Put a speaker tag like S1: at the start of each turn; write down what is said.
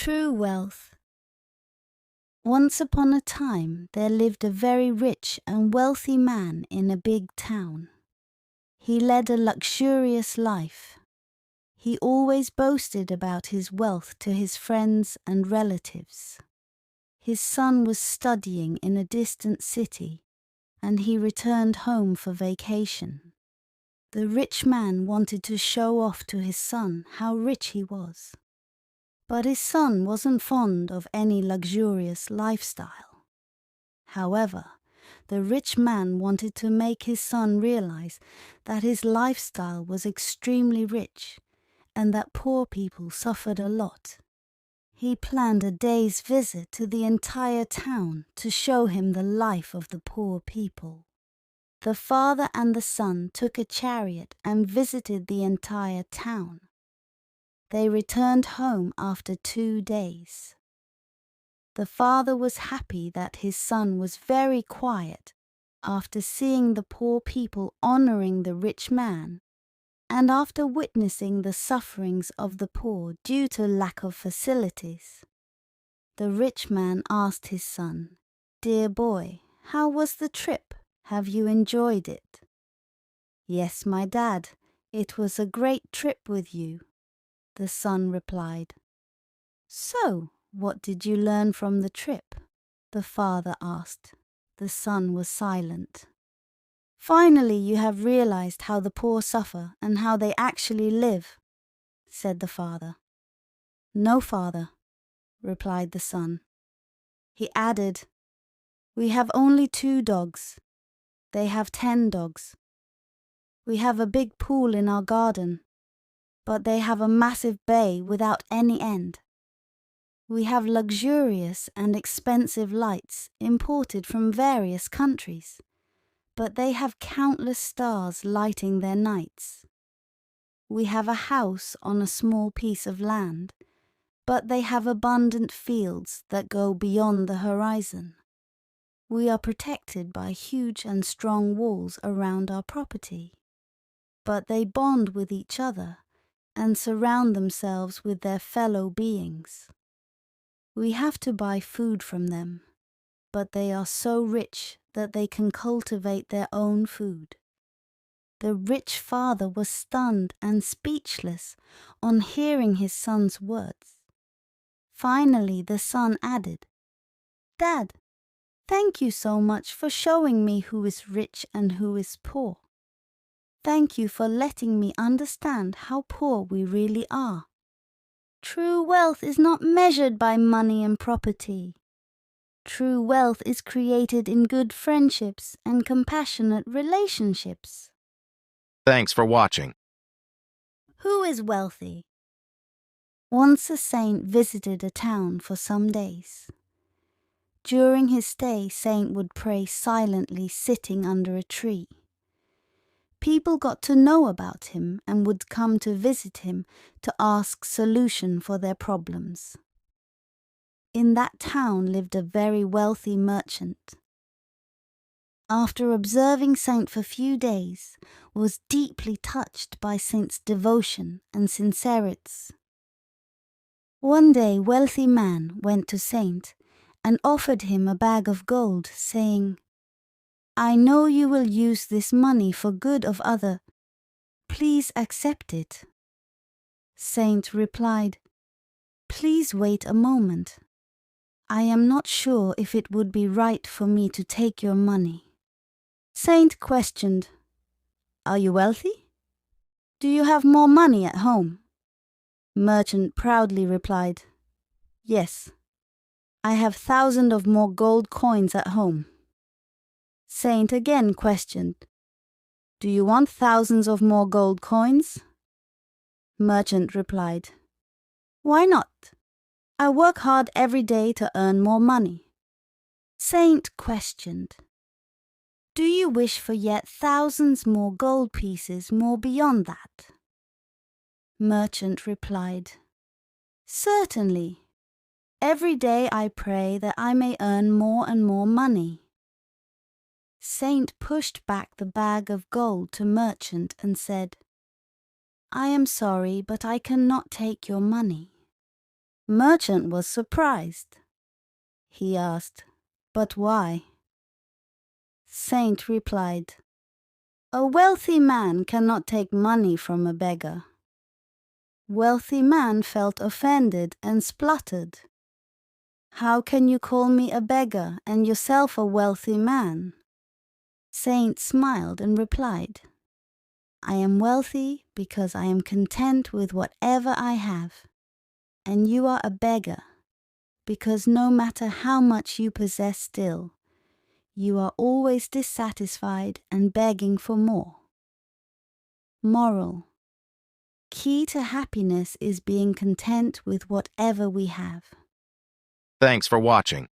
S1: True wealth. Once upon a time there lived a very rich and wealthy man in a big town. He led a luxurious life. He always boasted about his wealth to his friends and relatives. His son was studying in a distant city, and he returned home for vacation. The rich man wanted to show off to his son how rich he was. But his son wasn't fond of any luxurious lifestyle. However, the rich man wanted to make his son realize that his lifestyle was extremely rich and that poor people suffered a lot. He planned a day's visit to the entire town to show him the life of the poor people. The father and the son took a chariot and visited the entire town. They returned home after 2 days. The father was happy that his son was very quiet after seeing the poor people honoring the rich man, and after witnessing the sufferings of the poor due to lack of facilities. The rich man asked his son, "Dear boy, how was the trip? Have you enjoyed it?" "Yes, my dad, it was a great trip with you," the son replied. "So, what did you learn from the trip?" the father asked. The son was silent. "Finally you have realized how the poor suffer and how they actually live," said the father. "No, father," replied the son. He added, "We have only 2 dogs. They have 10 dogs. We have a big pool in our garden, but they have a massive bay without any end. We have luxurious and expensive lights imported from various countries, but they have countless stars lighting their nights. We have a house on a small piece of land, but they have abundant fields that go beyond the horizon. We are protected by huge and strong walls around our property, but they bond with each other and surround themselves with their fellow beings. We have to buy food from them, but they are so rich that they can cultivate their own food." The rich father was stunned and speechless on hearing his son's words. Finally, the son added, "Dad, thank you so much for showing me who is rich and who is poor. Thank you for letting me understand how poor we really are. True wealth is not measured by money and property. True wealth is created in good friendships and compassionate relationships."
S2: Thanks for watching.
S1: Who is wealthy? Once a saint visited a town for some days. During his stay, Saint would pray silently sitting under a tree. People got to know about him and would come to visit him to ask solution for their problems. In that town lived a very wealthy merchant. After observing Saint for a few days, was deeply touched by Saint's devotion and sincerity. One day, wealthy man went to Saint and offered him a bag of gold, saying, "I know you will use this money for good of other. Please accept it." Saint replied, "Please wait a moment. I am not sure if it would be right for me to take your money." Saint questioned, "Are you wealthy? Do you have more money at home?" Merchant proudly replied, "Yes, I have thousands of more gold coins at home." Saint again questioned, "Do you want thousands of more gold coins?" Merchant replied, "Why not? I work hard every day to earn more money." Saint questioned, "Do you wish for yet thousands more gold pieces more beyond that?" Merchant replied, "Certainly. Every day I pray that I may earn more and more money." Saint pushed back the bag of gold to Merchant and said, "I am sorry, but I cannot take your money. Merchant was surprised. He asked, "But why?" Saint replied, "A wealthy man cannot take money from a beggar." Wealthy man felt offended and spluttered. "How can you call me a beggar and yourself a wealthy man?" Saint smiled and replied, "I am wealthy because I am content with whatever I have, and you are a beggar because no matter how much you possess still, you are always dissatisfied and begging for more." Moral: key to happiness is being content with whatever we have.
S2: Thanks for watching.